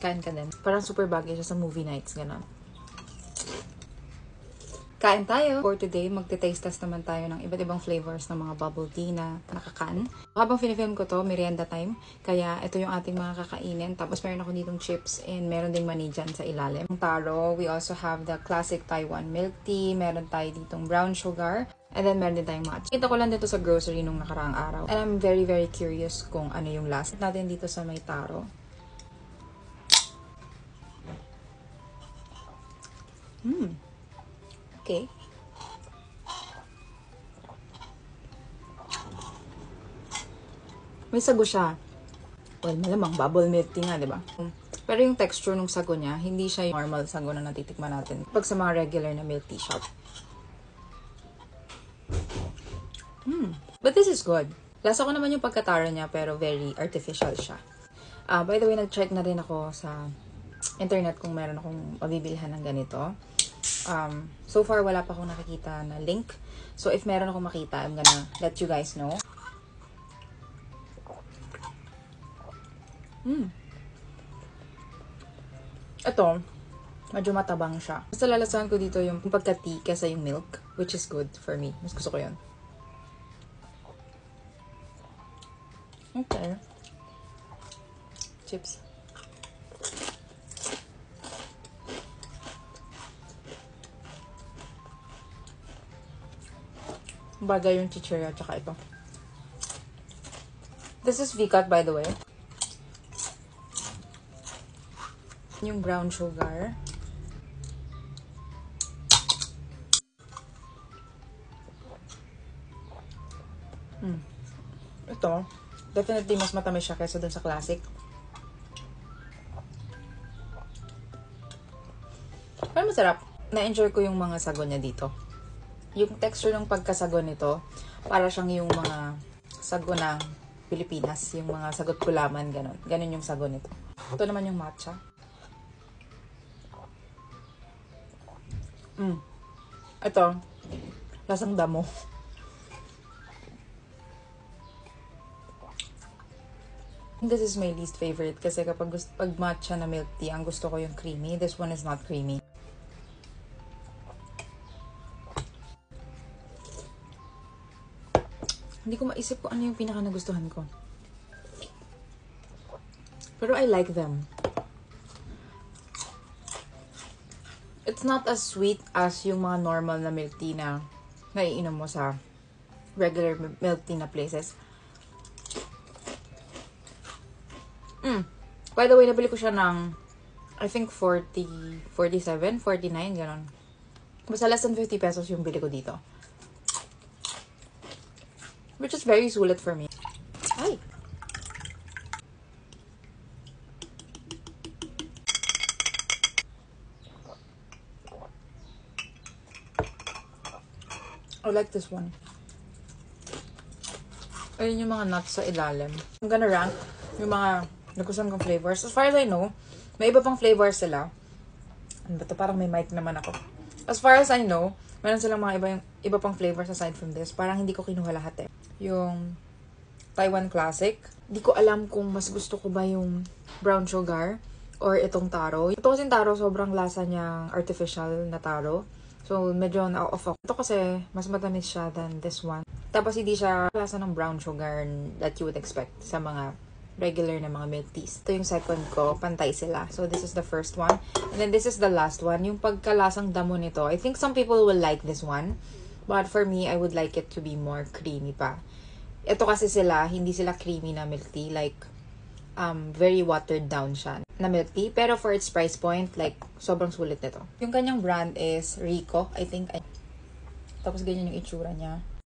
Kain ka din. Parang super bagay siya sa movie nights, gano'n. Kain tayo! For today, magte-taste test naman tayo ng iba't ibang flavors ng mga bubble tea na nakakan. Habang finifilm ko to, merienda time. Kaya ito yung ating mga kakainin. Tapos meron ako ditong chips and meron ding mani dyan sa ilalim. Taro, we also have the classic Taiwan milk tea. Meron tayo ditong brown sugar. And then meron din tayong matcha. Kita ko lang dito sa grocery nung nakaraang araw. And I'm very, very curious kung ano yung last natin dito sa may taro. Okay. May sago siya. Well, malamang bubble milk tea nga, diba? Pero yung texture ng sago niya, hindi siya yung normal sago na natitikman natin pag sa mga regular na milk tea shop. But this is good. Lasa ko naman yung pagkataro niya, pero very artificial siya. By the way, nag-check na rin ako sa internet kung meron akong mabibilhan ng ganito. So far, wala pa akong nakikita na link. So, if meron akong makita, I'm gonna let you guys know. Ito, medyo matabang siya. Basta lalasahan ko dito yung pagka-tea kesa yung milk, which is good for me. Mas gusto ko yun. Okay. Chips. Bagay yung chichirya at saka ito. This is V-cut, by the way. Yung brown sugar. Ito, definitely mas matamis siya kaysa dun sa classic. Pero masarap. Na-enjoy ko yung mga sago niya dito. Yung texture ng pagkasago nito, para siyang yung mga sago ng Pilipinas. Yung mga sagot kulaman, ganun. Ganun yung sago nito. Ito naman yung matcha. Ito, lasang damo. This is my least favorite kasi kapag pag matcha na milk tea, ang gusto ko yung creamy. This one is not creamy. Hindi ko maisip kung ano yung pinaka nagustuhan ko. Pero I like them. It's not as sweet as yung mga normal na milk tea na naiinom mo sa regular milk tea na places. By the way, nabili ko siya ng I think 40, 47, 49, gano'n. Basta less than 50 pesos yung bili ko dito. Which is very sulit for me. Ay! I like this one. Ayun yung mga nuts sa ilalim. I'm gonna rank yung mga nagustuhan kong flavors. As far as I know, may iba pang flavors sila. Ano ba ito? Parang may mic naman ako. As far as I know, meron silang mga iba pang flavors aside from this. Parang hindi ko kinuha lahat eh. Yung Taiwan Classic. Hindi ko alam kung mas gusto ko ba yung brown sugar or itong taro. Ito kasing taro, sobrang lasa niyang artificial na taro. So, medyo na-off ako. Ito kasi, mas matamis siya than this one. Tapos, hindi siya lasa ng brown sugar that you would expect sa mga regular na mga milk teas. Ito yung second ko, pantay sila. So, this is the first one. And then, this is the last one. Yung pagkalasang damo nito. I think some people will like this one. But for me, I would like it to be more creamy pa. Ito kasi sila, hindi sila creamy na milk tea. Like, very watered down siya na milk tea. Pero for its price point, like, sobrang sulit nito. Yung kanyang brand is Rico, I think. Tapos ganyan yung itsura niya.